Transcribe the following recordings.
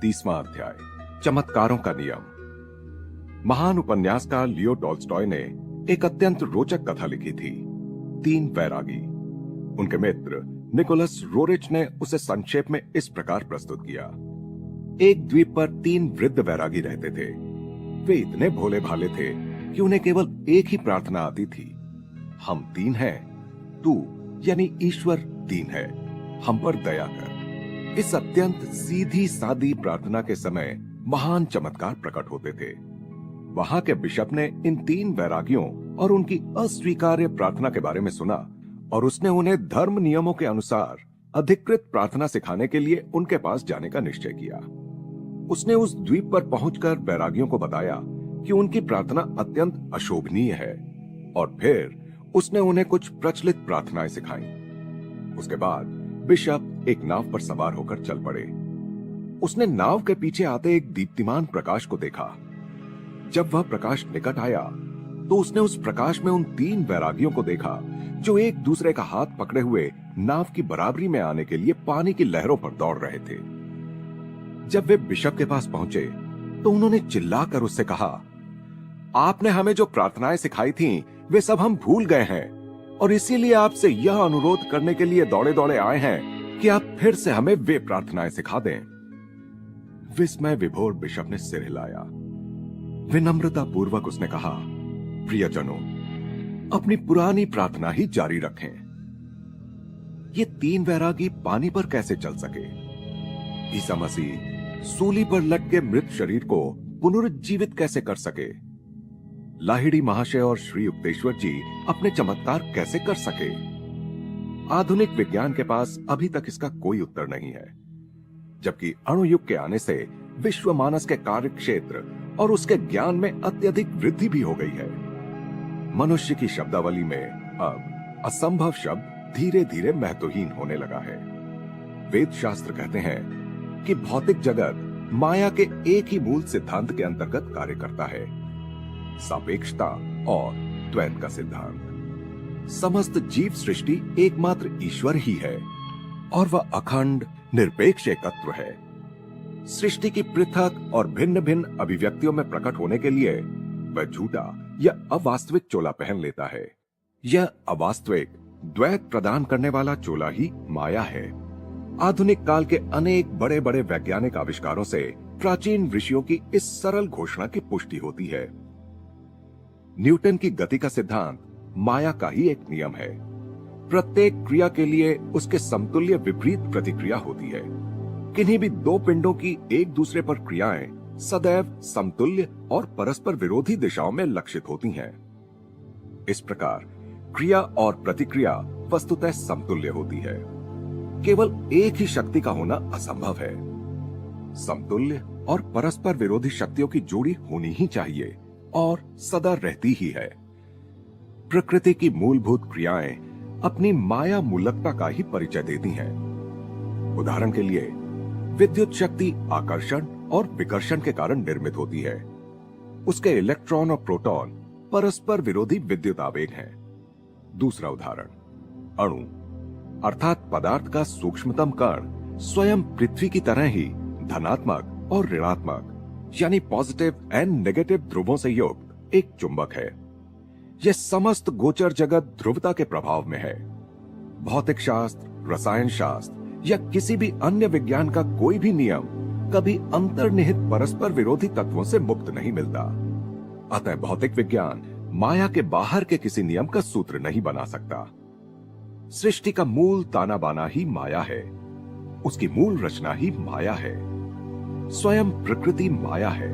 30वां अध्याय, चमत्कारों का नियम। महान उपन्यासकार लियो टॉल्स्टॉय ने एक अत्यंत रोचक कथा लिखी थी, 3 वैरागी। उनके मित्र निकोलस रोरिच ने उसे संक्षेप में इस प्रकार प्रस्तुत किया। एक द्वीप पर 3 वृद्ध वैरागी रहते थे। वे इतने भोले भाले थे कि उन्हें केवल एक ही प्रार्थना आती थी, हम 3 हैं, तू यानी ईश्वर 3 है, हम पर दया कर। इस अत्यंत सीधी सादी प्रार्थना के समय महान चमत्कार प्रकट होते थे। वहां के बिशप ने इन 3 वैरागियों और उनकी अस्वीकार्य प्रार्थना के बारे में सुना और उसने उन्हें धर्म नियमों के अनुसार अधिकृत प्रार्थना सिखाने के लिए उनके पास जाने का निश्चय किया। उसने उस द्वीप पर पहुंचकर वैरागियों को बताया कि उनकी प्रार्थना अत्यंत अशोभनीय है और फिर उसने उन्हें कुछ प्रचलित प्रार्थनाएं सिखाई। उसके बाद बिशप एक नाव पर सवार होकर चल पड़े। उसने नाव के पीछे आते एक दीप्तिमान प्रकाश को देखा। जब वह प्रकाश निकट आया तो उसने उस प्रकाश में उन 3 वैरागियों को देखा जो एक दूसरे का हाथ पकड़े हुए नाव की बराबरी में आने के लिए पानी की लहरों पर दौड़ रहे थे। जब वे बिशप के पास पहुंचे तो उन्होंने चिल्लाकर उससे कहा, आपने हमें जो प्रार्थनाएं सिखाई थीं, वे सब हम भूल गए हैं और इसीलिए आपसे यह अनुरोध करने के लिए दौड़े दौड़े आए हैं कि आप फिर से हमें वे प्रार्थनाएं सिखा दें। विस्मय विभोर बिशप ने सिर हिलाया। विनम्रता पूर्वक उसने कहा, प्रियजनों, अपनी पुरानी प्रार्थना ही जारी रखें। ये 3 वैरागी पानी पर कैसे चल सके? ईसा मसीह सूली पर लटके मृत शरीर को पुनरुज्जीवित कैसे कर सके? लाहिड़ी महाशय और श्री युक्तेश्वर जी अपने चमत्कार कैसे कर सके? आधुनिक विज्ञान के पास अभी तक इसका कोई उत्तर नहीं है, जबकि अणुयुग के आने से विश्व मानस के कार्य क्षेत्र और उसके ज्ञान में अत्यधिक वृद्धि भी हो गई है। मनुष्य की शब्दावली में अब असंभव शब्द धीरे धीरे महत्वहीन होने लगा है। वेद शास्त्र कहते हैं कि भौतिक जगत माया के एक ही मूल सिद्धांत के अंतर्गत कार्य करता है, सापेक्षता और द्वैत का सिद्धांत। समस्त जीव सृष्टि एकमात्र ईश्वर ही है और वह अखंड निरपेक्ष एकत्व है। सृष्टि की पृथक और भिन्न भिन्न अभिव्यक्तियों में प्रकट होने के लिए वह झूठा या अवास्तविक चोला पहन लेता है। यह अवास्तविक द्वैत प्रदान करने वाला चोला ही माया है। आधुनिक काल के अनेक बड़े बड़े वैज्ञानिक आविष्कारों से प्राचीन ऋषियों की इस सरल घोषणा की पुष्टि होती है। न्यूटन की गति का सिद्धांत माया का ही एक नियम है। प्रत्येक क्रिया के लिए उसके समतुल्य विपरीत प्रतिक्रिया होती है। किन्हीं भी 2 पिंडों की एक दूसरे पर क्रियाएं सदैव समतुल्य और परस्पर विरोधी दिशाओं में लक्षित होती हैं। इस प्रकार क्रिया और प्रतिक्रिया वस्तुतः समतुल्य होती है। केवल एक ही शक्ति का होना असंभव है। समतुल्य और परस्पर विरोधी शक्तियों की जोड़ी होनी ही चाहिए और सदा रहती ही है। प्रकृति की मूलभूत क्रियाएं अपनी माया मूलकता का ही परिचय देती हैं। उदाहरण के लिए विद्युत शक्ति आकर्षण और विकर्षण के कारण निर्मित होती है। उसके इलेक्ट्रॉन और प्रोटॉन परस्पर विरोधी विद्युत आवेग हैं। दूसरा उदाहरण, अणु अर्थात पदार्थ का सूक्ष्मतम कण स्वयं पृथ्वी की तरह ही धनात्मक और ऋणात्मक यानी पॉजिटिव एंड नेगेटिव ध्रुवों से युक्त एक चुंबक है। यह समस्त गोचर जगत ध्रुवता के प्रभाव में है। भौतिक शास्त्र, रसायन शास्त्र या किसी भी अन्य विज्ञान का कोई भी नियम कभी अंतर्निहित परस्पर विरोधी तत्वों से मुक्त नहीं मिलता। अतः भौतिक विज्ञान माया के बाहर के किसी नियम का सूत्र नहीं बना सकता। सृष्टि का मूल ताना बाना ही माया है। उसकी मूल रचना ही माया है। स्वयं प्रकृति माया है।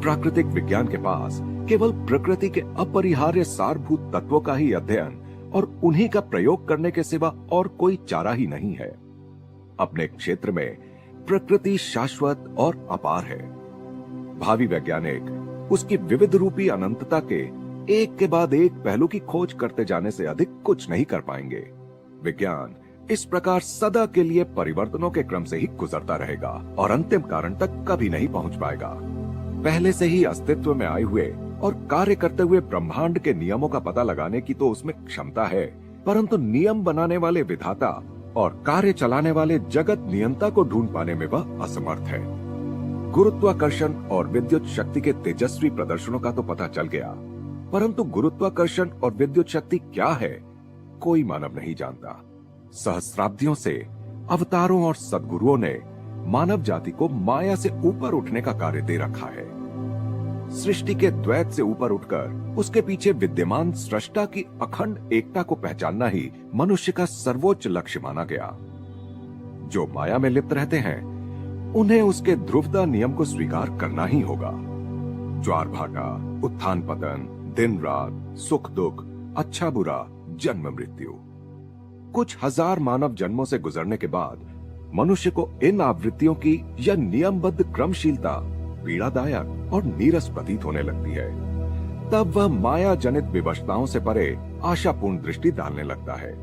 प्राकृतिक विज्ञान के पास केवल प्रकृति के अपरिहार्य सारभूत तत्वों का ही अध्ययन और उन्हीं का प्रयोग करने के सिवा और कोई चारा ही नहीं है। अपने क्षेत्र में प्रकृति शाश्वत और अपार है। भावी वैज्ञानिक उसकी विविध रूपी अनंतता के एक के बाद एक पहलू की खोज करते जाने से अधिक कुछ नहीं कर पाएंगे। विज्ञान इस प्रकार सदा के लिए परिवर्तनों के क्रम से ही गुजरता रहेगा और अंतिम कारण तक कभी नहीं पहुंच पाएगा। पहले से ही अस्तित्व में आए हुए और कार्य करते हुए ब्रह्मांड के नियमों का पता लगाने की तो उसमें क्षमता है, परंतु नियम बनाने वाले विधाता और कार्य चलाने वाले जगत नियंता को ढूंढ पाने में वह असमर्थ है। गुरुत्वाकर्षण और विद्युत शक्ति के तेजस्वी प्रदर्शनों का तो पता चल गया, परंतु गुरुत्वाकर्षण और विद्युत शक्ति क्या है, कोई मानव नहीं जानता। सहस्राब्दियों से अवतारों और सद्गुरुओं ने मानव जाति को माया से ऊपर उठने का कार्य दे रखा है। सृष्टि के द्वैत से ऊपर उठकर उसके पीछे विद्यमान सृष्टा की अखंड एकता को पहचानना ही मनुष्य का सर्वोच्च लक्ष्य माना गया। जो माया में लिप्त रहते हैं उन्हें उसके ध्रुवता नियम को स्वीकार करना ही होगा। ज्वार भाटा, उत्थान पतन, दिन रात, सुख दुख, अच्छा बुरा, जन्म मृत्यु, कुछ हजार मानव जन्मों से गुजरने के बाद मनुष्य को इन आवृत्तियों की यह नियमबद्ध क्रमशीलता पीड़ादायक और नीरस प्रतीत होने लगती है। तब वह माया जनित विवशताओं से परे आशापूर्ण दृष्टि डालने लगता है।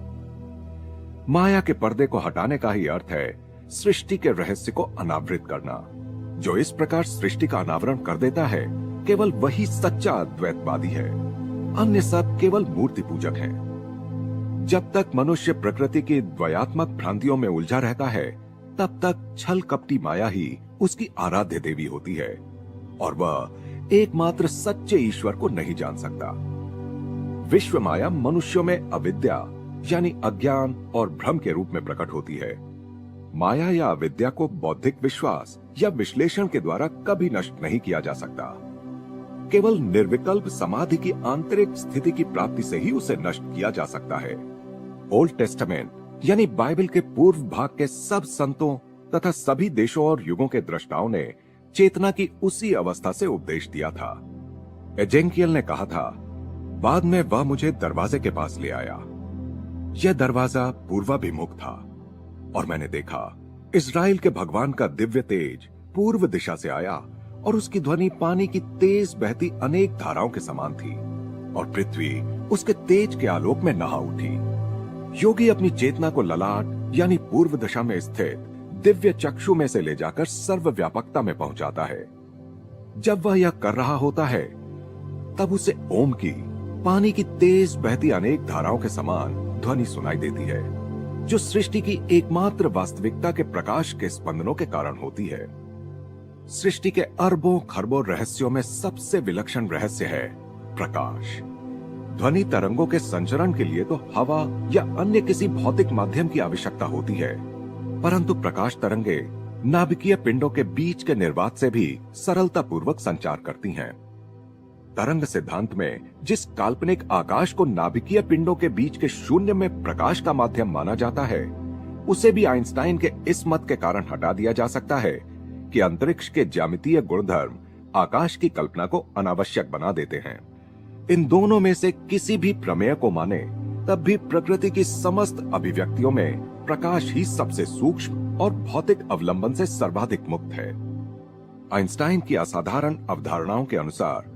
माया के पर्दे को हटाने का ही अर्थ है सृष्टि के रहस्य को अनावृत करना। जो इस प्रकार सृष्टि का अनावरण कर देता है केवल वही सच्चा अद्वैतवादी है, अन्य सब केवल मूर्ति पूजक हैं। जब तक मनुष्य प्रकृति की द्वयात्मक भ्रांतियों में उलझा रहता है तब तक छल कपटी माया ही उसकी आराध्य देवी होती है और वह एकमात्र सच्चे ईश्वर को नहीं जान सकता। विश्व माया मनुष्यों में अविद्या यानी अज्ञान और भ्रम के रूप में प्रकट होती है। माया या अविद्या को बौद्धिक विश्वास या विश्लेषण के द्वारा कभी नष्ट नहीं किया जा सकता। केवल निर्विकल्प समाधि की आंतरिक स्थिति की प्राप्ति से ही उसे नष्ट किया जा सकता है। ओल्ड टेस्टामेंट यानी बाइबल के पूर्व भाग के सब संतों तथा सभी देशों और युगों के दृष्टाओं ने चेतना की उसी अवस्था से उपदेश दिया था। एजेंकियल ने कहा था, बाद में वह मुझे दरवाजे के पास ले आया। यह दरवाजा पूर्वाभिमुख था और मैंने देखा इज़राइल के भगवान का दिव्य तेज पूर्व दिशा से आया और उसकी ध्वनि पानी की तेज बहती अनेक धाराओं के समान थी और पृथ्वी उसके तेज के आलोक में नहा उठी। योगी अपनी चेतना को ललाट यानी पूर्व दिशा में स्थित दिव्य चक्षु में से ले जाकर सर्वव्यापकता में पहुंचाता है। जब वह यह कर रहा होता है तब उसे ओम की पानी की तेज बहती अनेक धाराओं के समान ध्वनि सुनाई देती है, जो सृष्टि की एकमात्र वास्तविकता के प्रकाश के स्पंदनों के कारण होती है। सृष्टि के अरबों खरबों रहस्यों में सबसे विलक्षण रहस्य है प्रकाश। ध्वनि तरंगों के संचरण के लिए तो हवा या अन्य किसी भौतिक माध्यम की आवश्यकता होती है, परंतु प्रकाश तरंगे नाभिकीय पिंडों के बीच के निर्वात से भी सरलता पूर्वक संचार करती हैं। तरंग सिद्धांत में जिस काल्पनिक आकाश को नाभिकीय पिंडों के बीच के शून्य में प्रकाश का माध्यम माना जाता है, उसे भी आइंस्टाइन के इस मत के कारण हटा दिया जा सकता है कि अंतरिक्ष के ज्यामितीय गुणधर्म आकाश की कल्पना को अनावश्यक बना देते हैं। इन दोनों में से किसी भी प्रमेय को माने तब भी प्रकृति की समस्त अभिव्यक्तियों में प्रकाश ही सबसे सूक्ष्म और भौतिक अवलंबन से सर्वाधिक मुक्त है। आइंस्टाइन की असाधारण अवधारणाओं के अनुसार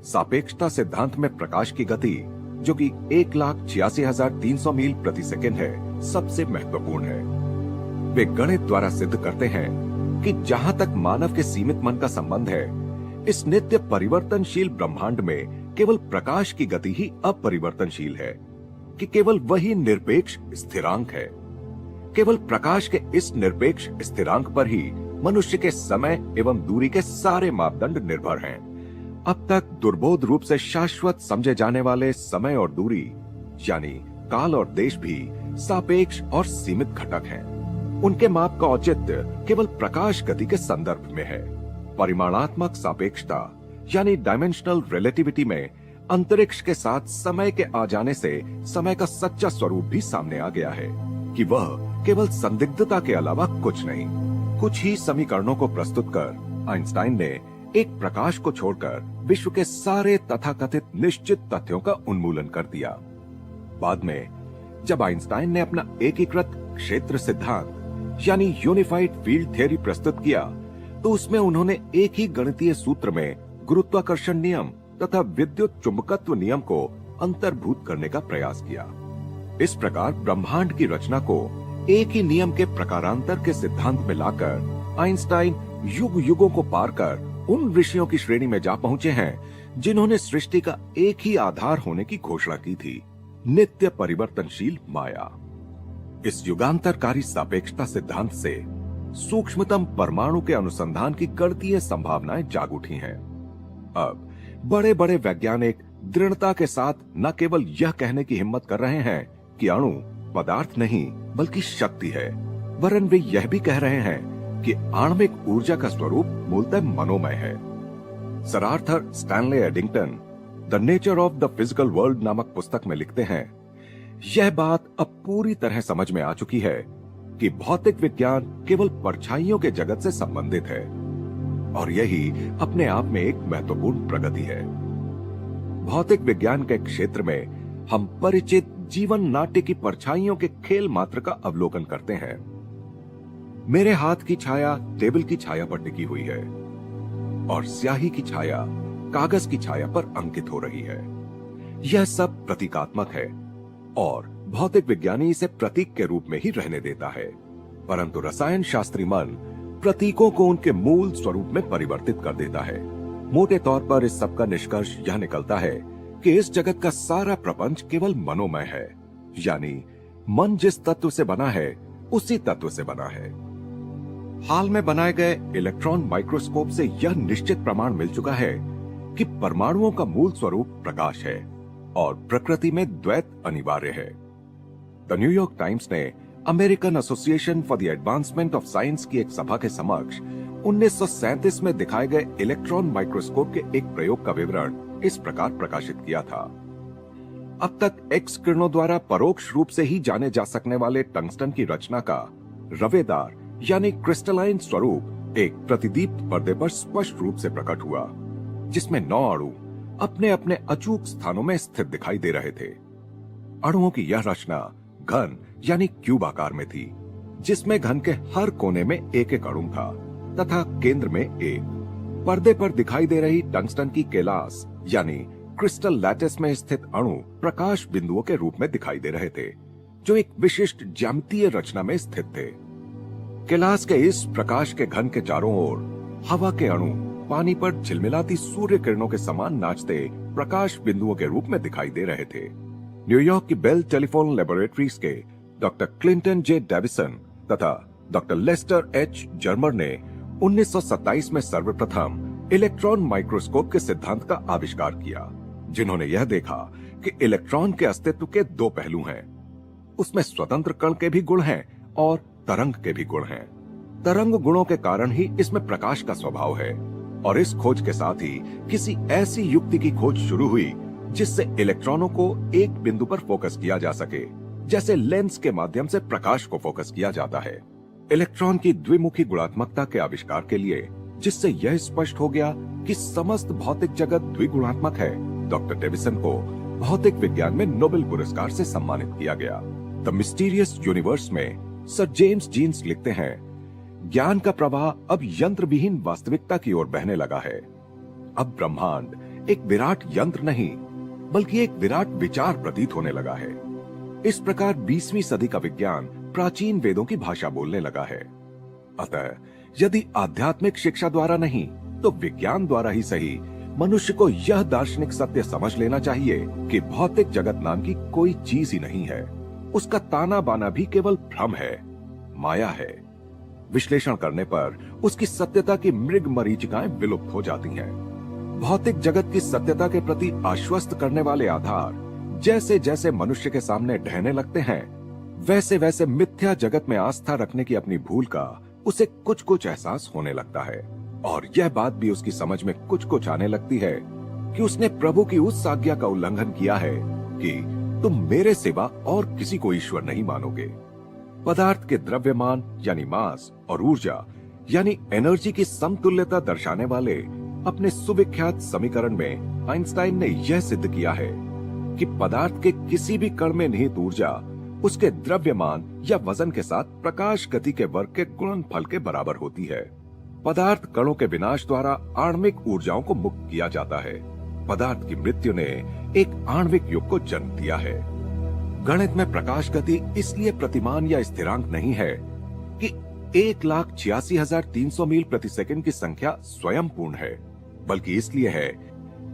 सापेक्षता सिद्धांत में प्रकाश की गति, जो कि 1,86,300 मील प्रति सेकंड है, सबसे महत्वपूर्ण है। वे गणित द्वारा सिद्ध करते हैं कि जहां तक मानव के सीमित मन का संबंध है, इस नित्य परिवर्तनशील ब्रह्मांड में केवल प्रकाश की गति ही अपरिवर्तनशील है, कि केवल वही निरपेक्ष स्थिरांक है। केवल प्रकाश के इस निरपेक्ष स्थिरांक पर ही मनुष्य के समय एवं दूरी के सारे मापदंड निर्भर हैं। अब तक दुर्बोध रूप से शाश्वत समझे जाने वाले समय और दूरी यानी काल और देश भी सापेक्ष और सीमित घटक हैं। उनके माप का औचित्य केवल प्रकाश गति के संदर्भ में है। परिमाणात्मक सापेक्षता यानी डायमेंशनल रिलेटिविटी में अंतरिक्ष के साथ समय के आ जाने से समय का सच्चा स्वरूप भी सामने आ गया है कि वह केवल संदिग्धता के अलावा कुछ नहीं। कुछ ही समीकरणों को प्रस्तुत कर आइंस्टाइन ने एक प्रकाश को छोड़कर विश्व के सारे तथाकथित निश्चित तथ्यों का उन्मूलन कर दिया। बाद में जब आइंस्टाइन ने अपना एकीकृत क्षेत्र सिद्धांत यानी यूनिफाइड फील्ड थ्योरी प्रस्तुत किया तो उसमें उन्होंने एक ही गणितीय सूत्र में गुरुत्वाकर्षण नियम तथा विद्युत चुंबकत्व नियम को अंतर्भूत करने का प्रयास किया। इस प्रकार ब्रह्मांड की रचना को एक ही नियम के प्रकारांतर के सिद्धांत में लाकर आइंस्टाइन युग युगों को पार कर उन ऋषियों की श्रेणी में जा पहुंचे हैं जिन्होंने सृष्टि का एक ही आधार होने की घोषणा की थी, नित्य परिवर्तनशील माया। इस युगांतरकारी सापेक्षता सिद्धांत से सूक्ष्मतम परमाणु के अनुसंधान की गणितीय संभावनाएं जाग उठी हैं। अब बड़े बड़े वैज्ञानिक दृढ़ता के साथ न केवल यह कहने की हिम्मत कर रहे हैं कि अणु पदार्थ नहीं बल्कि शक्ति है, वरन वे यह भी कह रहे हैं कि आणविक ऊर्जा का स्वरूप मूलतः मनोमय है। Sir Arthur Stanley Eddington the nature of the physical world नामक पुस्तक में लिखते हैं, यह बात अब पूरी तरह समझ में आ चुकी है कि भौतिक विज्ञान केवल परछाइयों के जगत से संबंधित है, और यही अपने आप में एक महत्वपूर्ण प्रगति है। भौतिक विज्ञान के क्षेत्र में हम परिचित जीवन नाट्य की परछाइयों के खेल मात्र का अवलोकन करते हैं। मेरे हाथ की छाया टेबल की छाया पर टिकी हुई है और स्याही की छाया कागज की छाया पर अंकित हो रही है। यह सब प्रतीकात्मक है और भौतिक विज्ञानी इसे प्रतीक के रूप में ही रहने देता है, परंतु रसायन शास्त्री मन प्रतीकों को उनके मूल स्वरूप में परिवर्तित कर देता है। मोटे तौर पर इस सब का निष्कर्ष यह निकलता है कि इस जगत का सारा प्रपंच केवल मनोमय है, यानी मन जिस तत्व से बना है उसी तत्व से बना है। हाल में बनाए गए इलेक्ट्रॉन माइक्रोस्कोप से यह निश्चित प्रमाण मिल चुका है कि परमाणुओं का मूल स्वरूप प्रकाश है और प्रकृति में द्वैत अनिवार्य है। द न्यूयॉर्क टाइम्स ने American association for the advancement of science की एक सभा के समक्ष 1937 में दिखाए गए इलेक्ट्रॉन माइक्रोस्कोप के एक प्रयोग का विवरण इस प्रकार प्रकाशित किया था। अब तक एक्स किरणों द्वारा परोक्ष रूप से ही जाने जा सकने वाले टंगस्टन की रचना का रवेदार यानी क्रिस्टलाइन स्वरूप एक प्रतिदीप्त पर्दे पर स्पष्ट रूप से प्रकट हुआ, जिसमें 9 अणु अपने अपने अचूक स्थानों में स्थित दिखाई दे रहे थे। अणुओं की यह रचना घन यानी क्यूब आकार में थी, जिसमें घन के हर कोने में एक एक अणु था तथा केंद्र में एक। पर्दे पर दिखाई दे रही टंगस्टन की केलास यानी क्रिस्टल लैटिस में स्थित अणु प्रकाश बिंदुओं के रूप में दिखाई दे रहे थे, जो एक विशिष्ट ज्यामितीय रचना में स्थित थे। केलास के इस प्रकाश के घन के चारों ओर हवा के अणु पानी पर झिलमिलाती सूर्य किरणों के समान नाचते प्रकाश बिंदुओं के रूप में दिखाई दे रहे थे। न्यूयॉर्क की बेल टेलीफोन लेबोरेटरीज के डॉक्टर क्लिंटन जे डेविसन तथा डॉक्टर लेस्टर एच जर्मर ने 1927 में सर्वप्रथम इलेक्ट्रॉन माइक्रोस्कोप के सिद्धांत का आविष्कार किया, जिन्होंने यह देखा कि इलेक्ट्रॉन के अस्तित्व के 2 पहलू हैं। उसमें स्वतंत्र कण के भी गुण हैं और तरंग के भी गुण हैं। तरंग गुणों के कारण ही इसमें प्रकाश का स्वभाव है, और इस खोज के साथ ही किसी ऐसी युक्ति की खोज शुरू हुई जिससे इलेक्ट्रॉनों को एक बिंदु पर फोकस किया जा सके, जैसे लेंस के माध्यम से प्रकाश को फोकस किया जाता है। इलेक्ट्रॉन की द्विमुखी गुणात्मकता के आविष्कार के लिए, जिससे यह स्पष्ट हो गया कि समस्त भौतिक जगत द्विगुणात्मक है, डॉक्टर डेविसन को भौतिक विज्ञान में नोबेल पुरस्कार से सम्मानित किया गया। द मिस्टीरियस यूनिवर्स में सर जेम्स जीन्स लिखते हैं, ज्ञान का प्रवाह अब यंत्र विहीन वास्तविकता की ओर बहने लगा है। अब ब्रह्मांड एक विराट यंत्र नहीं बल्कि एक विराट विचार प्रतीत होने लगा है। इस प्रकार 20वीं सदी का विज्ञान प्राचीन वेदों की भाषा बोलने लगा है। अतः यदि आध्यात्मिक शिक्षा द्वारा नहीं तो विज्ञान द्वारा ही सही, मनुष्य को यह दार्शनिक सत्य समझ लेना चाहिए कि भौतिक जगत नाम की कोई चीज ही नहीं है। उसका ताना बाना भी केवल भ्रम है, माया है। विश्लेषण करने पर उसकी सत्यता की मृग मरीचिकाएं विलुप्त हो जाती हैं। भौतिक जगत की सत्यता के प्रति आश्वस्त करने वाले आधार जैसे जैसे मनुष्य के सामने ढहने लगते हैं, वैसे वैसे मिथ्या जगत में आस्था रखने की अपनी भूल का उसे कुछ कुछ एहसास होने लगता है, और यह बात भी उसकी समझ में कुछ कुछ आने लगती है कि उसने प्रभु की उस आज्ञा का उल्लंघन किया है कि तुम मेरे सिवा और किसी को ईश्वर नहीं मानोगे। पदार्थ के द्रव्यमान यानी मास और ऊर्जा यानी एनर्जी की समतुल्यता दर्शाने वाले अपने सुविख्यात समीकरण में आइंस्टाइन ने यह सिद्ध किया है कि पदार्थ के किसी भी कण में निहित ऊर्जा उसके द्रव्यमान या वजन के साथ प्रकाश गति के वर्ग के गुणनफल के बराबर होती है। पदार्थ कणों के विनाश द्वारा आणविक ऊर्जाओं को मुक्त किया जाता है। पदार्थ की मृत्यु ने एक आणविक युग को जन्म दिया है। गणित में प्रकाश गति इसलिए प्रतिमान या स्थिरांक नहीं है कि 1,86,300 मील प्रति सेकंड की संख्या स्वयं पूर्ण है, बल्कि इसलिए है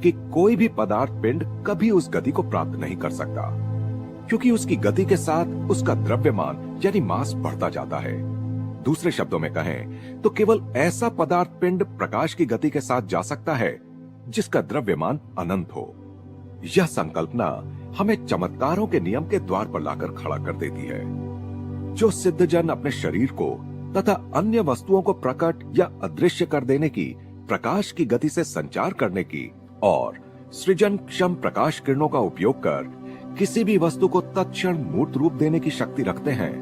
कि कोई भी पदार्थ पिंड कभी उस गति को प्राप्त नहीं कर सकता, क्योंकि उसकी गति के साथ उसका द्रव्यमान यानी मास बढ़ता जाता है। दूसरे शब्दों में कहें तो केवल ऐसा पदार्थ पिंड प्रकाश की गति के साथ जा सकता है जिसका द्रव्यमान अनंत हो। यह संकल्पना हमें चमत्कारों के नियम के द्वार पर लाकर खड़ा कर देती है। जो सिद्धजन अपने शरीर को तथा अन्य वस्तुओं को प्रकट या अदृश्य कर देने की, प्रकाश की गति से संचार करने की और सृजन क्षम प्रकाश किरणों का उपयोग कर किसी भी वस्तु को तत्क्षण मूर्त रूप देने की शक्ति रखते हैं,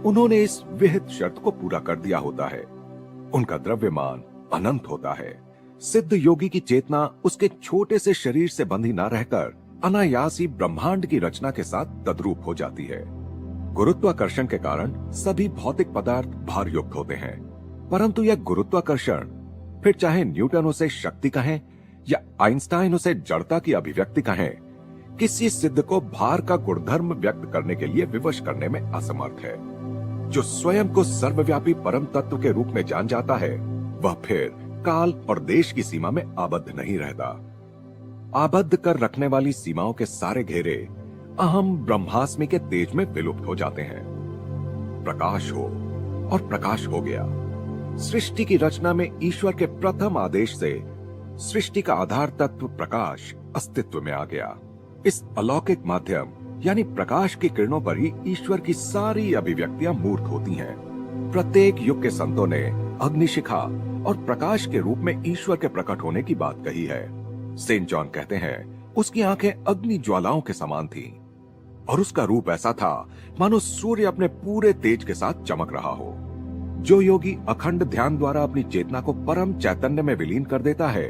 उन्होंने इस विहित शर्त को पूरा कर दिया होता है। उनका द्रव्यमान अनंत होता है। सिद्ध योगी की चेतना उसके छोटे से शरीर से बंधी न रहकर अनायास ही ब्रह्मांड की रचना के साथ तद्रूप हो जाती है। गुरुत्वाकर्षण के कारण सभी भौतिक पदार्थ भार युक्त होते हैं, परंतु यह गुरुत्वाकर्षण, फिर चाहे न्यूटन उसे शक्ति कहें या आइंस्टाइन उसे जड़ता की अभिव्यक्ति कहें, किसी सिद्ध को भार का गुणधर्म व्यक्त करने के लिए विवश करने में असमर्थ है। जो स्वयं को सर्वव्यापी परम तत्व के रूप में जान जाता है, वह फिर काल और देश की सीमा में आबद्ध नहीं रहता। आबद्ध कर रखने वाली सीमाओं के सारे घेरे अहम ब्रह्मास्मि के तेज में विलुप्त हो जाते हैं। प्रकाश हो और प्रकाश हो गया। सृष्टि की रचना में ईश्वर के प्रथम आदेश से सृष्टि का आधार तत्व प्रकाश अस्तित्व में आ गया। इस अलौकिक माध्यम यानी प्रकाश की किरणों पर ही ईश्वर की सारी अभिव्यक्तियां मूर्त होती हैं। प्रत्येक युग के संतों ने अग्निशिखा और प्रकाश के रूप में ईश्वर के प्रकट होने की बात कही है। सेंट जॉन कहते हैं, उसकी आंखें अग्नि ज्वालाओं के समान थीं और उसका रूप ऐसा था मानो सूर्य अपने पूरे तेज के साथ चमक रहा हो। जो योगी अखंड ध्यान द्वारा अपनी चेतना को परम चैतन्य में विलीन कर देता है,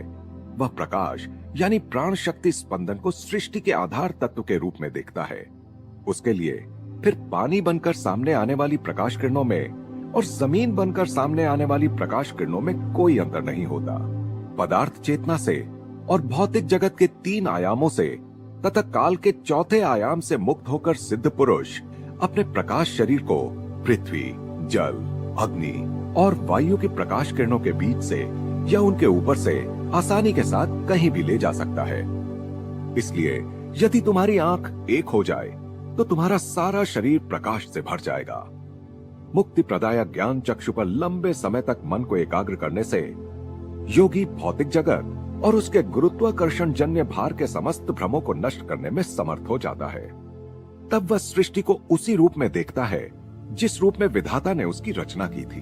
वह प्रकाश यानी प्राण शक्ति स्पंदन को सृष्टि के आधार तत्व के रूप में देखता है। उसके लिए फिर पानी बनकर सामने आने वाली प्रकाश किरणों में और जमीन बनकर सामने आने वाली प्रकाश किरणों में कोई अंतर नहीं होता। पदार्थ चेतना से और भौतिक जगत के 3 आयामों से तथा काल के 4थे आयाम से मुक्त होकर सिद्ध पुरुष अपने प्रकाश शरीर को पृथ्वी, जल, अग्नि और वायु की प्रकाश किरणों के बीच से या उनके ऊपर से आसानी के साथ कहीं भी ले जा सकता है। इसलिए यदि तुम्हारी आंख एक हो जाए तो तुम्हारा सारा शरीर प्रकाश से भर जाएगा। मुक्ति प्रदायक ज्ञान चक्षु पर लंबे समय तक मन को एकाग्र करने से योगी भौतिक जगत और उसके गुरुत्वाकर्षण जन्य भार के समस्त भ्रमों को नष्ट करने में समर्थ हो जाता है। तब वह सृष्टि को उसी रूप में देखता है जिस रूप में विधाता ने उसकी रचना की थी,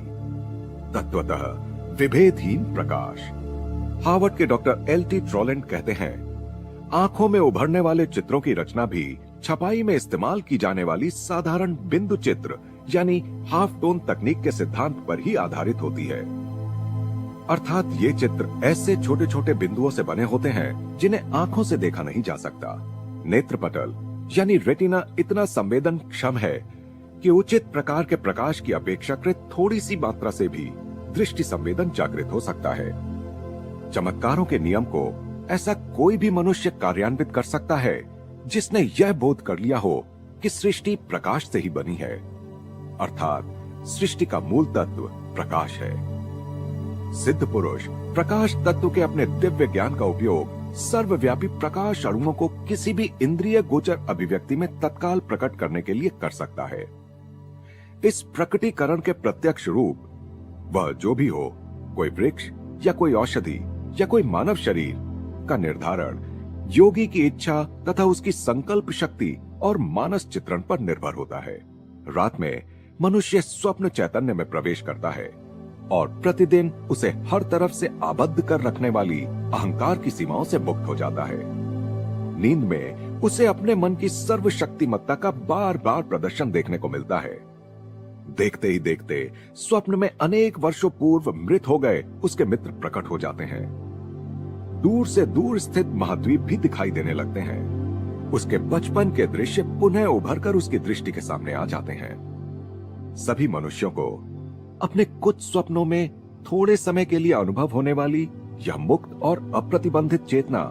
तत्वतः विभेदहीन प्रकाश। हार्वर्ड के डॉक्टर एल.टी. ट्रोलैंड कहते हैं, आंखों में उभरने वाले चित्रों की रचना भी छपाई में इस्तेमाल की जाने वाली साधारण बिंदु चित्र यानी हाफ टोन तकनीक के सिद्धांत पर ही आधारित होती है। अर्थात ये चित्र ऐसे छोटे छोटे बिंदुओं से बने होते हैं जिन्हें आंखों से देखा नहीं जा सकता। नेत्रपटल यानी रेटिना इतना संवेदन क्षम है कि उचित प्रकार के प्रकाश की अपेक्षाकृत थोड़ी सी मात्रा से भी दृष्टि संवेदन जागृत हो सकता है। चमत्कारों के नियम को ऐसा कोई भी मनुष्य कार्यान्वित कर सकता है जिसने यह बोध कर लिया हो कि सृष्टि प्रकाश से ही बनी है, अर्थात सृष्टि का मूल तत्व प्रकाश है। सिद्ध पुरुष प्रकाश तत्व के अपने दिव्य ज्ञान का उपयोग सर्वव्यापी प्रकाश अणुओं को किसी भी इंद्रिय गोचर अभिव्यक्ति में तत्काल प्रकट करने के लिए कर सकता है। इस प्रकटीकरण के प्रत्यक्ष रूप वह जो भी हो, कोई वृक्ष या कोई औषधि या कोई मानव शरीर का निर्धारण योगी की इच्छा तथा उसकी संकल्प शक्ति और मानस चित्रण पर निर्भर होता है। रात में मनुष्य स्वप्न चैतन्य में प्रवेश करता है और प्रतिदिन उसे हर तरफ से आबद्ध कर रखने वाली अहंकार की सीमाओं से मुक्त हो जाता है। नींद में उसे अपने मन की सर्वशक्तिमत्ता का बार बार प्रदर्शन देखने को मिलता है। देखते ही देखते स्वप्न में अनेक वर्षों पूर्व मृत हो गए उसके मित्र प्रकट हो जाते हैं। दूर से दूर स्थित महाद्वीप भी दिखाई देने लगते हैं। उसके बचपन के दृश्य पुनः उभर कर उसकी दृष्टि के सामने आ जाते हैं। सभी मनुष्यों को अपने कुछ स्वप्नों में थोड़े समय के लिए अनुभव होने वाली यह मुक्त और अप्रतिबंधित चेतना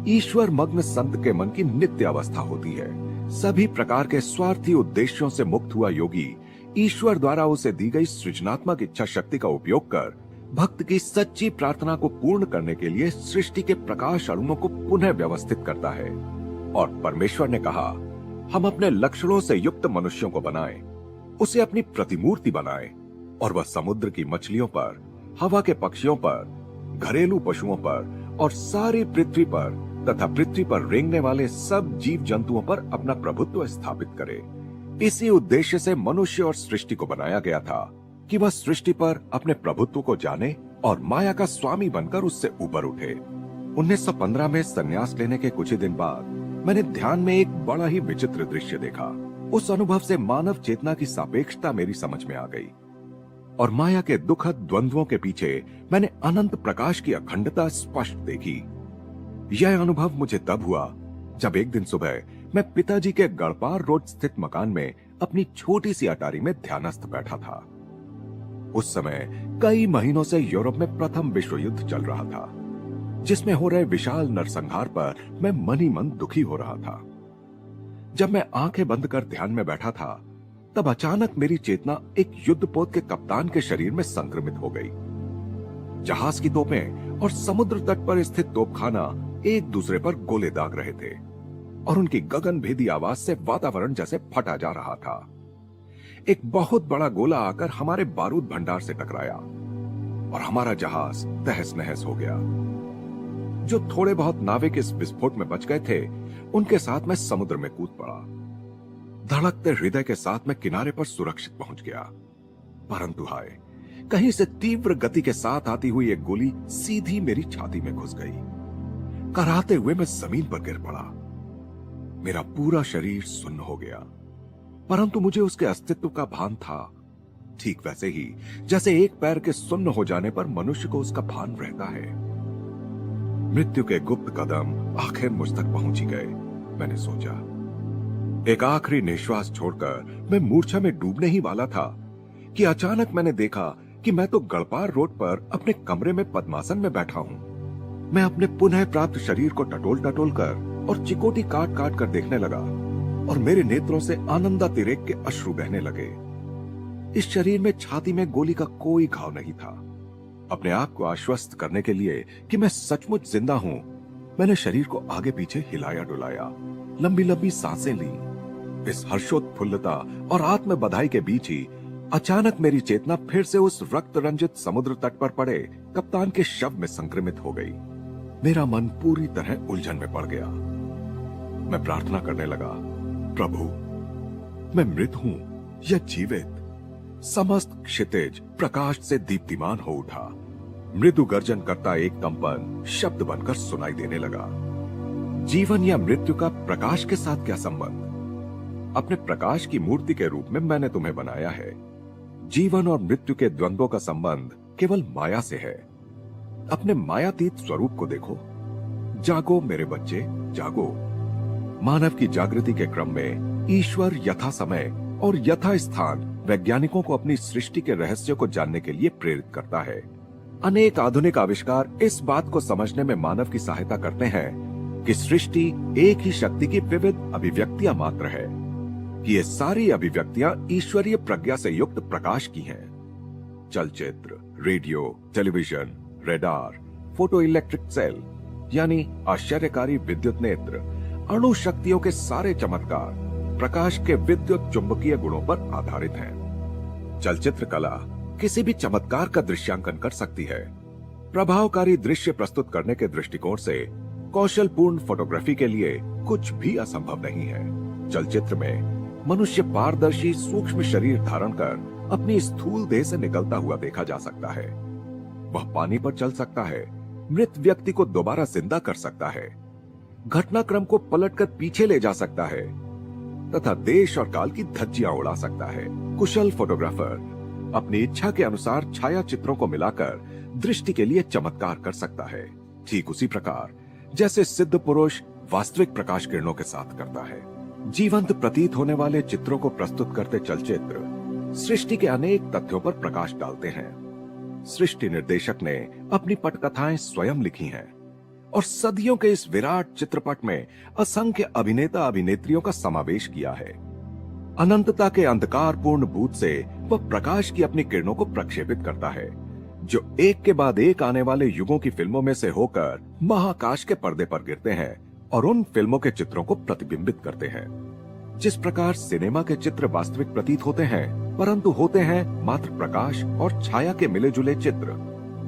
ईश्वर मग्न संत के मन की नित्य अवस्था होती है। सभी प्रकार के स्वार्थी उद्देश्यों से मुक्त हुआ योगी ईश्वर द्वारा उसे दी गई सृजनात्मक इच्छा शक्ति का उपयोग कर भक्त की सच्ची प्रार्थना को पूर्ण करने के लिए सृष्टि के प्रकाश अणुओं को पुनः व्यवस्थित करता है। और परमेश्वर ने कहा, हम अपने लक्षणों से युक्त मनुष्यों को बनाएं, उसे अपनी प्रतिमूर्ति बनाएं और वह समुद्र की मछलियों पर, हवा के पक्षियों पर, घरेलू पशुओं पर और सारी पृथ्वी पर तथा पृथ्वी पर रेंगने वाले सब जीव जंतुओं पर अपना प्रभुत्व स्थापित करे। इसी उद्देश्य से मनुष्य और सृष्टि को बनाया गया था कि वह सृष्टि पर अपने प्रभुत्व को जाने और माया का स्वामी बनकर उससे ऊपर उठे। 1915 में संन्यास लेने के कुछ ही दिन बाद मैंने ध्यान में एक बड़ा ही विचित्र दृश्य देखा। उस अनुभव से मानव चेतना की सापेक्षता मेरी समझ में आ गई और माया के दुखद द्वंद्वों के पीछे मैंने अनंत प्रकाश की अखंडता स्पष्ट देखी। यह अनुभव मुझे तब हुआ जब एक दिन सुबह मैं पिताजी के गढ़पार रोड स्थित मकान में अपनी छोटी सी अटारी में ध्यानस्थ बैठा था। उस समय कई महीनों से यूरोप में प्रथम विश्व युद्ध चल रहा था, जिसमें हो रहे विशाल नरसंहार पर मैं मन ही मन दुखी हो रहा था। जब मैं आंखें बंद कर ध्यान में बैठा था, तब अचानक मेरी चेतना एक युद्धपोत के कप्तान के शरीर में संक्रमित हो गई। जहाज की तोपें और समुद्र तट पर स्थित तोपखाना एक दूसरे पर गोले दाग रहे थे और उनकी गगनभेदी आवाज से वातावरण जैसे फटा जा रहा था। एक बहुत बड़ा गोला आकर हमारे बारूद भंडार से टकराया और हमारा जहाज तहस नहस हो गया। जो थोड़े बहुत नाविक इस विस्फोट में बच गए थे, उनके साथ मैं समुद्र में कूद पड़ा। धड़कते हृदय के साथ मैं किनारे पर सुरक्षित पहुंच गया, परंतु हाय, कहीं से तीव्र गति के साथ आती हुई एक गोली सीधी मेरी छाती में घुस गई। कराहते हुए मैं जमीन पर गिर पड़ा। मेरा पूरा शरीर सुन्न हो गया, परंतु मुझे उसके अस्तित्व का भान था, ठीक वैसे ही जैसे एक पैर के सुन्न हो जाने पर मनुष्य को उसका भान रहता है। मृत्यु के गुप्त कदम आखिर मुझ तक पहुंच ही गए। मैंने सोचा, एक आखिरी निश्वास छोड़कर मैं मूर्छा में डूबने ही वाला था कि अचानक मैंने देखा कि मैं तो गढ़पार रोड पर अपने कमरे में पद्मासन में बैठा हूं। मैं अपने पुनः प्राप्त शरीर को टटोल टटोल कर और चिकोटी काट काट कर देखने लगा और मेरे नेत्रों से आनंदातिरेक के अश्रु बहने लगे। इस शरीर में छाती में गोली का कोई घाव नहीं था। अपने आप को आश्वस्त करने के लिए कि मैं सचमुच जिंदा हूं, मैंने शरीर को आगे पीछे हिलाया डुलाया, लंबी लंबी सांसें ली। इस हर्षोत्फुल्लता और आत्म बधाई के बीच ही अचानक मेरी चेतना फिर से उस रक्त रंजित समुद्र तट पर पड़े कप्तान के शव में संक्रमित हो गई। मेरा मन पूरी तरह उलझन में पड़ गया। मैं प्रार्थना करने लगा, प्रभु, मैं मृत हूं या जीवित? समस्त क्षितिज प्रकाश से दीप्तिमान हो उठा। मृदु गर्जन करता एक कंपन शब्द बनकर सुनाई देने लगा। जीवन या मृत्यु का प्रकाश के साथ क्या संबंध? अपने प्रकाश की मूर्ति के रूप में मैंने तुम्हें बनाया है। जीवन और मृत्यु के द्वंद्वों का संबंध केवल माया से है। अपने मायातीत स्वरूप को देखो। जागो मेरे बच्चे, जागो। मानव की जागृति के क्रम में ईश्वर यथा समय और यथा स्थान वैज्ञानिकों को अपनी सृष्टि के रहस्यों को जानने के लिए प्रेरित करता है। अनेक आधुनिक आविष्कार इस बात को समझने में मानव की सहायता करते हैं कि सृष्टि एक ही शक्ति की विविध अभिव्यक्तियां मात्र है, कि ये सारी अभिव्यक्तियां ईश्वरीय प्रज्ञा से युक्त प्रकाश की हैं। चलचित्र, radio, television, radar, photo electric cell यानी आश्चर्यकारी विद्युत नेत्र, अणु शक्तियों के सारे चमत्कार प्रकाश के विद्युत चुंबकीय गुणों पर आधारित हैं। चलचित्र कला किसी भी चमत्कार का दृश्यांकन कर सकती है। प्रभावकारी दृश्य प्रस्तुत करने के दृष्टिकोण से कौशलपूर्ण फोटोग्राफी के लिए कुछ भी असंभव नहीं है। चलचित्र में मनुष्य पारदर्शी सूक्ष्म शरीर धारण कर अपनी स्थूल देह से निकलता हुआ देखा जा सकता है। वह पानी पर चल सकता है, मृत व्यक्ति को दोबारा जिंदा कर सकता है, घटनाक्रम को पलटकर पीछे ले जा सकता है तथा देश और काल की धज्जियां उड़ा सकता है। कुशल फोटोग्राफर अपनी इच्छा के अनुसार छाया चित्रों को मिलाकर दृष्टि के लिए चमत्कार कर सकता है, ठीक उसी प्रकार जैसे सिद्ध पुरुष वास्तविक प्रकाश किरणों के साथ करता है। जीवंत प्रतीत होने वाले चित्रों को प्रस्तुत करते चलचित्र सृष्टि के अनेक तथ्यों पर प्रकाश डालते हैं। सृष्टि निर्देशक ने अपनी पटकथाएं स्वयं लिखी हैं और सदियों के इस विराट चित्रपट में असंख्य अभिनेता अभिनेत्रियों का समावेश किया है। अनंतता के अंधकारपूर्ण भूत से वह प्रकाश की अपनी किरणों को प्रक्षेपित करता है, जो एक के बाद एक आने वाले युगों की फिल्मों में से होकर महाकाश के पर्दे पर गिरते हैं और उन फिल्मों के चित्रों को प्रतिबिंबित करते हैं। जिस प्रकार सिनेमा के चित्र वास्तविक प्रतीत होते हैं, परंतु होते हैं मात्र प्रकाश और छाया के मिले जुले चित्र।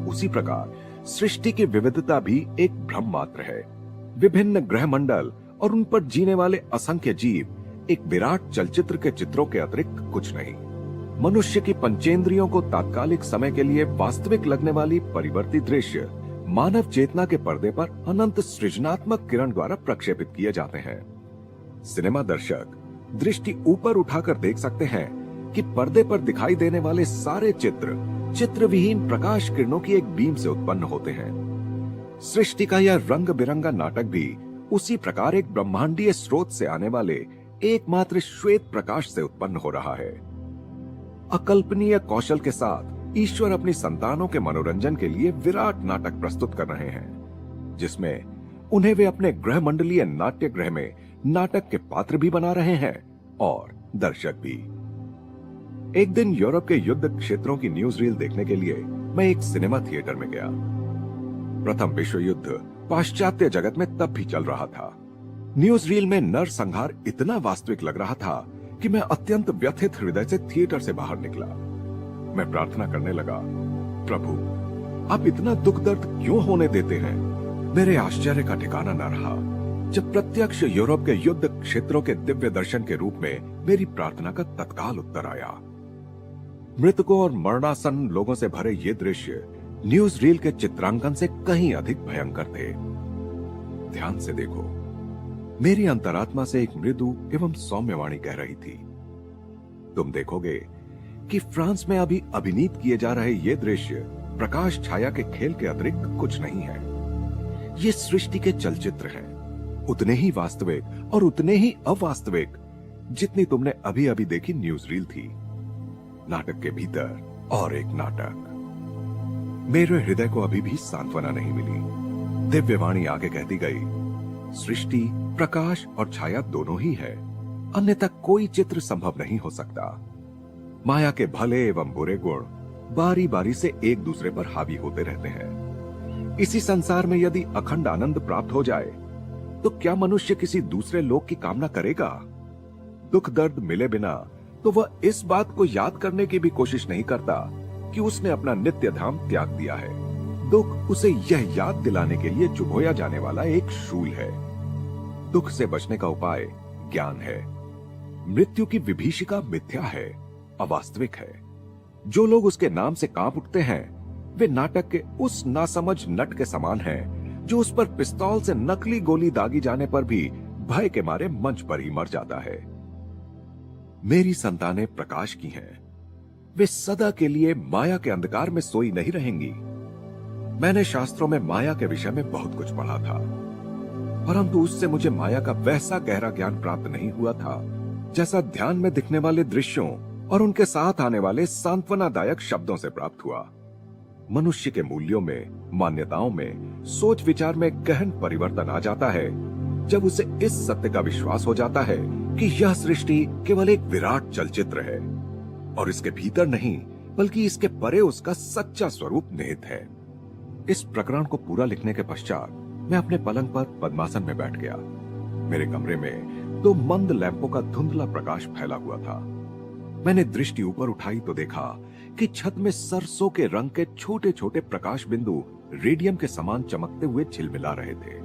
उसी प्रकार सृष्टि की विविधता भी एक भ्रम मात्र है। विभिन्न ग्रह मंडल और उन पर जीने वाले असंख्य जीव एक विराट चलचित्र के चित्रों के अतिरिक्त कुछ नहीं। मनुष्य की पंचेंद्रियों को तात्कालिक समय के लिए वास्तविक लगने वाली परिवर्तित दृश्य मानव चेतना के पर्दे पर अनंत सृजनात्मक किरण द्वारा प्रक्षेपित किए जाते हैं। सिनेमा दर्शक दृष्टि ऊपर उठाकर देख सकते हैं कि पर्दे पर दिखाई देने वाले सारे चित्र विहीन प्रकाश किरणों की एक बीम से उत्पन्न होते हैं। सृष्टि का यह रंग बिरंगा नाटक भी उसी प्रकार एक ब्रह्मांडीय स्रोत से आने वाले एकमात्र श्वेत प्रकाश से उत्पन्न हो रहा है। अकल्पनीय कौशल के साथ ईश्वर अपनी संतानों के मनोरंजन के लिए विराट नाटक प्रस्तुत कर रहे हैं, जिसमें उन्हें वे अपने ग्रह मंडलीय नाट्य गृह में नाटक के पात्र भी बना रहे हैं और दर्शक भी। एक दिन यूरोप के युद्ध क्षेत्रों की न्यूज रील देखने के लिए मैं एक सिनेमा थिएटर में गया। प्रथम विश्व युद्ध पाश्चात्य जगत में तब भी चल रहा था। न्यूज रील में नरसंहार इतना वास्तविक लग रहा था कि मैं अत्यंत व्यथित हृदय से थिएटर से बाहर निकला। मैं प्रार्थना करने लगा, प्रभु आप इतना दुख दर्द क्यों होने देते हैं? मेरे आश्चर्य का ठिकाना न रहा जब प्रत्यक्ष यूरोप के युद्ध क्षेत्रों के दिव्य दर्शन के रूप में मेरी प्रार्थना का तत्काल उत्तर आया। मृतकों और मरणासन्न लोगों से भरे ये दृश्य न्यूज रील के चित्रांकन से कहीं अधिक भयंकर थे। ध्यान से देखो, मेरी अंतरात्मा से एक मृदु एवं सौम्य वाणी कह रही थी, तुम देखोगे कि फ्रांस में अभी अभिनीत किए जा रहे ये दृश्य प्रकाश छाया के खेल के अतिरिक्त कुछ नहीं है। ये सृष्टि के चलचित्र हैं, उतने ही वास्तविक और उतने ही अवास्तविक जितनी तुमने अभी अभी देखी न्यूज रील थी। नाटक के भीतर और एक नाटक। मेरे हृदय को अभी भी सांत्वना नहीं मिली। दिव्यवाणी आगे कहती गई, सृष्टि प्रकाश और छाया दोनों ही है, अन्यथा कोई चित्र संभव नहीं हो सकता। माया के भले एवं बुरे गुण बारी बारी से एक दूसरे पर हावी होते रहते हैं। इसी संसार में यदि अखंड आनंद प्राप्त हो जाए तो क्या मनुष्य किसी दूसरे लोक की कामना करेगा? दुख दर्द मिले बिना तो वह इस बात को याद करने की भी कोशिश नहीं करता कि उसने अपना नित्य धाम त्याग दिया है। दुख उसे यह याद दिलाने के लिए चुभोया जाने वाला एक शूल है। दुख से बचने का उपाय ज्ञान है। मृत्यु की विभीषिका मिथ्या है, अवास्तविक है। जो लोग उसके नाम से कांप उठते हैं वे नाटक के उस नासमझ नट के समान हैं जो उस पर पिस्तौल से नकली गोली दागी जाने पर भी भय के मारे मंच पर ही मर जाता है। मेरी संतानें प्रकाश की हैं। वे सदा के लिए माया के अंधकार में सोई नहीं रहेंगी। मैंने शास्त्रों में माया के विषय में बहुत कुछ पढ़ा था, परंतु उससे मुझे माया का वैसा गहरा ज्ञान प्राप्त नहीं हुआ था जैसा ध्यान में दिखने वाले दृश्यों और उनके साथ आने वाले सांत्वनादायक शब्दों से प्राप्त हुआ। मनुष्य के मूल्यों में, मान्यताओं में, सोच विचार में गहन परिवर्तन आ जाता है जब उसे इस सत्य का विश्वास हो जाता है कि यह सृष्टि केवल एक विराट चलचित्र है और इसके भीतर नहीं बल्कि इसके परे उसका सच्चा स्वरूप निहित है। इस प्रकरण को पूरा लिखने के पश्चात मैं अपने पलंग पर पद्मासन में बैठ गया। मेरे कमरे में 2 मंद लैंपों का धुंधला प्रकाश फैला हुआ था। मैंने दृष्टि ऊपर उठाई तो देखा कि छत में सरसों के रंग के छोटे छोटे प्रकाश बिंदु रेडियम के समान चमकते हुए झिलमिला रहे थे।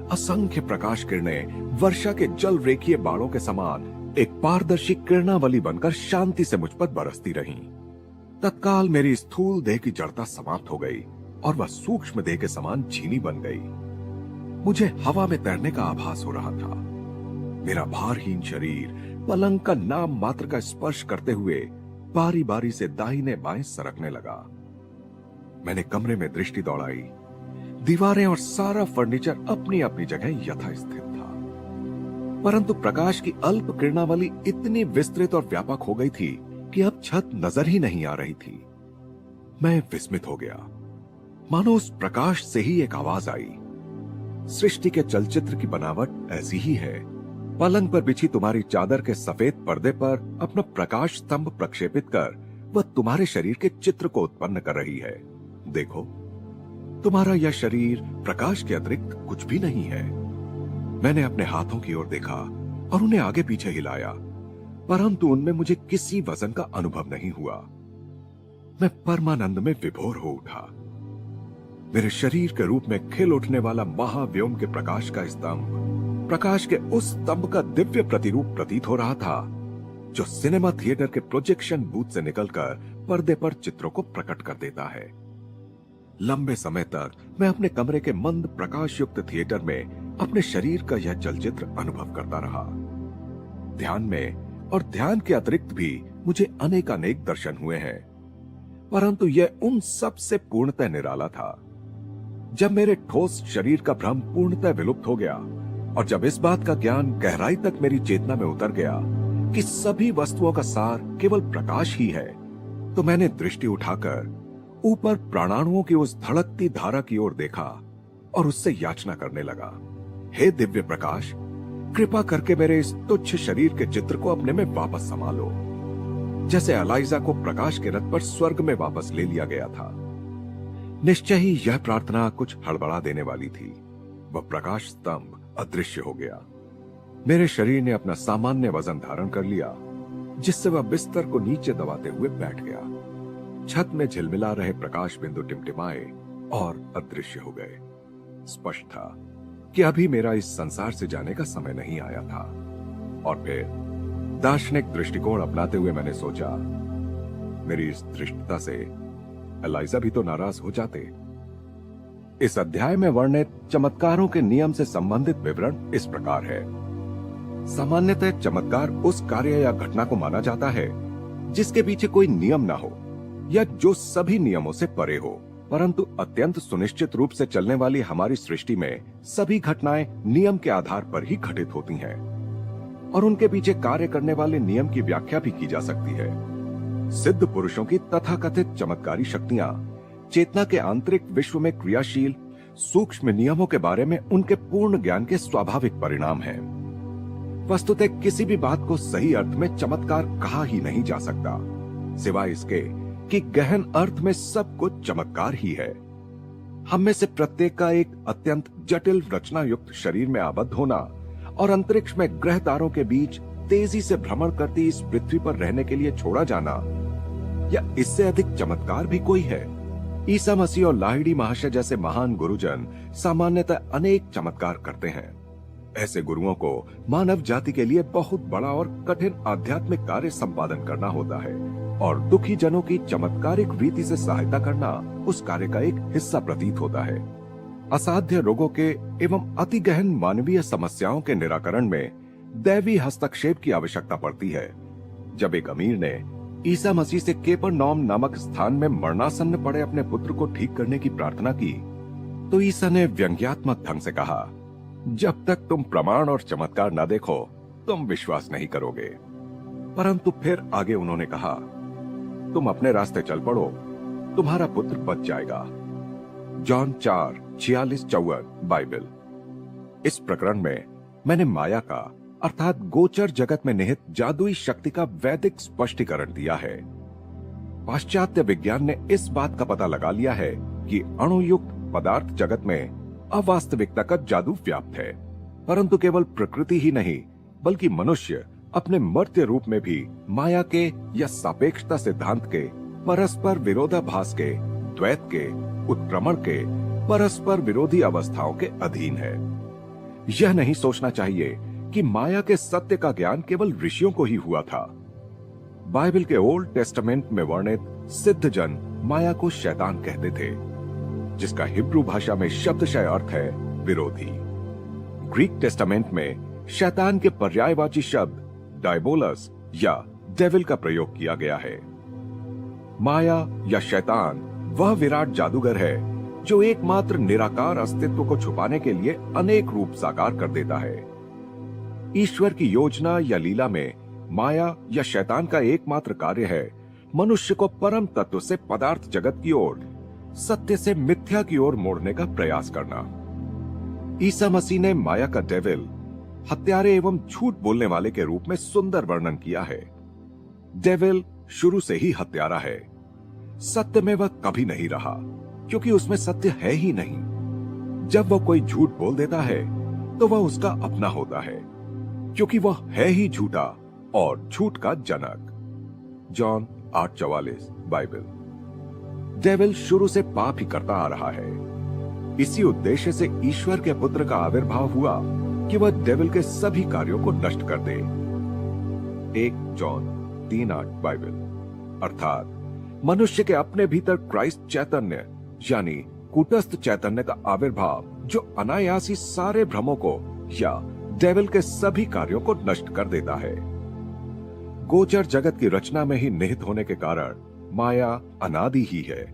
असंख्य प्रकाश किरणें वर्षा के जल रेखीय बाणों के समान एक पारदर्शी किरणावली बनकर शांति से मुझ पर बरसती रहीं। तत्काल मेरी स्थूल देह की जड़ता समाप्त हो गई और वह सूक्ष्म देह के समान झीली बन गई। मुझे हवा में तैरने का आभास हो रहा था। मेरा भारहीन शरीर पलंग का नाम मात्र का स्पर्श करते हुए बारी बारी से दाहिने बाएं सरकने लगा। मैंने कमरे में दृष्टि दौड़ाई। दीवारें और सारा फर्नीचर अपनी अपनी जगह यथास्थित था, परंतु प्रकाश की अल्प किरणावली इतनी विस्तृत और व्यापक हो गई थी कि अब छत नजर ही नहीं आ रही थी। मैं विस्मित हो गया। मानो उस प्रकाश से ही एक आवाज आई, सृष्टि के चलचित्र की बनावट ऐसी ही है। पलंग पर बिछी तुम्हारी चादर के सफेद पर्दे पर अपना प्रकाश स्तंभ प्रक्षेपित कर वह तुम्हारे शरीर के चित्र को उत्पन्न कर रही है। देखो, तुम्हारा यह शरीर प्रकाश के अतिरिक्त कुछ भी नहीं है। मैंने अपने हाथों की ओर देखा और उन्हें आगे पीछे हिलाया। परंतु उनमें मुझे किसी वजन का अनुभव नहीं हुआ। मैं परमानंद में विभोर हो उठा। मेरे शरीर के रूप में खिल उठने वाला महाव्योम के प्रकाश का स्तंभ, प्रकाश के उस स्तंभ का दिव्य प्रतिरूप प्रतीत हो रहा था जो सिनेमा थिएटर के प्रोजेक्शन बूथ से निकलकर पर्दे पर चित्रों को प्रकट कर देता है। लंबे समय तक मैं अपने कमरे के मंद प्रकाश युक्त थिएटर में अपने शरीर का यह चलचित्र अनुभव करता रहा। ध्यान में और ध्यान के अतिरिक्त भी मुझे अनेकानेक दर्शन हुए हैं, परंतु यह उन सब से पूर्णतः निराला था। जब मेरे ठोस शरीर का भ्रम पूर्णतः विलुप्त हो गया और जब इस बात का ज्ञान गहराई तक मेरी चेतना में उतर गया कि सभी वस्तुओं का सार केवल प्रकाश ही है, तो मैंने दृष्टि उठाकर ऊपर प्राणाणुओं की उस धड़कती धारा की ओर देखा और उससे याचना करने लगा, हे दिव्य प्रकाश, कृपा करके मेरे इस तुच्छ शरीर के चित्र को अपने में वापस समा लो, जैसे एलाइजा को प्रकाश के रथ पर स्वर्ग में वापस ले लिया गया था। निश्चय ही यह प्रार्थना कुछ हड़बड़ा देने वाली थी। वह प्रकाश स्तंभ अदृश्य हो गया। मेरे शरीर ने अपना सामान्य वजन धारण कर लिया, जिससे वह बिस्तर को नीचे दबाते हुए बैठ गया। छत में झिलमिला रहे प्रकाश बिंदु टिमटिमाए और अदृश्य हो गए। स्पष्ट था कि अभी मेरा इस संसार से जाने का समय नहीं आया था। और फिर दार्शनिक दृष्टिकोण अपनाते हुए मैंने सोचा, मेरी इस धृष्टता से एलाइजा भी तो नाराज हो जाते। इस अध्याय में वर्णित चमत्कारों के नियम से संबंधित विवरण इस प्रकार है। सामान्यतः चमत्कार उस कार्य या घटना को माना जाता है जिसके पीछे कोई नियम ना हो या जो सभी नियमों से परे हो, परंतु अत्यंत सुनिश्चित रूप से चलने वाली हमारी सृष्टि में सभी घटनाएं नियम के आधार पर ही घटित होती हैं और उनके पीछे कार्य करने वाले नियम की व्याख्या भी की जा सकती है। सिद्ध पुरुषों की तथाकथित चमत्कारी शक्तियां चेतना के आंतरिक विश्व में क्रियाशील सूक्ष्म नियमों के बारे में उनके पूर्ण ज्ञान के स्वाभाविक परिणाम हैं। वस्तुतः किसी भी बात को सही अर्थ में चमत्कार कहा ही नहीं जा सकता, सिवाय इसके कि गहन अर्थ में सब कुछ चमत्कार ही है। हम में से प्रत्येक का एक अत्यंत जटिल रचना युक्त शरीर में आबद्ध होना और अंतरिक्ष में ग्रह तारों के बीच तेजी से भ्रमण करती इस पृथ्वी पर रहने के लिए छोड़ा जाना, या इससे अधिक चमत्कार भी कोई है? ईसा मसीह और लाहिड़ी महाशय जैसे महान गुरुजन सामान्यतः अनेक चमत्कार करते हैं। ऐसे गुरुओं को मानव जाति के लिए बहुत बड़ा और कठिन आध्यात्मिक कार्य संपादन करना होता है और दुखी जनों की चमत्कारिक रीति से सहायता करना उस कार्य का एक हिस्सा प्रतीत होता है। असाध्य रोगों के एवं अति गहन मानवीय समस्याओं के निराकरण में दैवी हस्तक्षेप की आवश्यकता पड़ती है। जब एक अमीर ने ईसा मसीह से केपरनौम नामक स्थान में मरणासन्न पड़े अपने पुत्र को ठीक करने की प्रार्थना की, तो ईसा ने व्यंग्यात्मक ढंग से कहा, जब तक तुम प्रमाण और चमत्कार न देखो तुम विश्वास नहीं करोगे। परंतु फिर आगे उन्होंने कहा, तुम अपने रास्ते चल पड़ो, तुम्हारा पुत्र बच जाएगा। John 4:46-54 Bible. इस प्रकरण में मैंने माया का अर्थात गोचर जगत में निहित जादुई शक्ति का वैदिक स्पष्टीकरण दिया है। पाश्चात्य विज्ञान ने इस बात का पता लगा लिया है कि अणुयुक्त पदार्थ जगत में अवास्तविकता का जादू व्याप्त है, परंतु केवल प्रकृति ही नहीं बल्कि मनुष्य अपने मर्त्य रूप में भी माया के या सापेक्षता सिद्धांत के परस्पर विरोधाभास के, द्वैत के, उत्क्रमण के, परस्पर विरोधी अवस्थाओं के अधीन है। यह नहीं सोचना चाहिए कि माया के सत्य का ज्ञान केवल ऋषियों को ही हुआ था। बाइबल के ओल्ड टेस्टामेंट में वर्णित सिद्ध जन माया को शैतान कहते थे, जिसका हिब्रू भाषा में शब्दशः अर्थ है विरोधी। ग्रीक टेस्टामेंट में शैतान के पर्यायवाची शब्द डायबोलस या डेविल का प्रयोग किया गया है। माया या शैतान वह विराट जादूगर है जो एकमात्र निराकार अस्तित्व को छुपाने के लिए अनेक रूप साकार कर देता है। ईश्वर की योजना या लीला में माया या शैतान का एकमात्र कार्य है मनुष्य को परम तत्व से पदार्थ जगत की ओर, सत्य से मिथ्या की ओर मोड़ने का प्रयास करना। ईसा मसीह ने माया का डेविल, हत्यारे एवं झूठ बोलने वाले के रूप में सुंदर वर्णन किया है। डेविल शुरू से ही हत्यारा है। सत्य में वह कभी नहीं रहा क्योंकि उसमें सत्य है ही नहीं। जब वह कोई झूठ बोल देता है तो वह उसका अपना होता है। क्योंकि वह है ही झूठा और झूठ का जनक। John 8:44 Bible. डेविल शुरू से पाप ही करता आ रहा है। इसी उद्देश्य से ईश्वर के पुत्र का आविर्भाव हुआ कि वह डेविल के सभी कार्यों को नष्ट कर दे। 1 जॉन 3:8 बाइबल। अर्थात मनुष्य के अपने भीतर क्राइस्ट चैतन्य यानी कूटस्थ चैतन्य का आविर्भाव, जो अनायासी सारे भ्रमों को या डेविल के सभी कार्यों को नष्ट कर देता है। गोचर जगत की रचना में ही निहित होने के कारण माया अनादि ही है।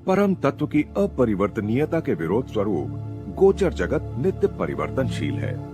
परम तत्व की अपरिवर्तनीयता के विरोध स्वरूप गोचर जगत नित्य परिवर्तनशील है।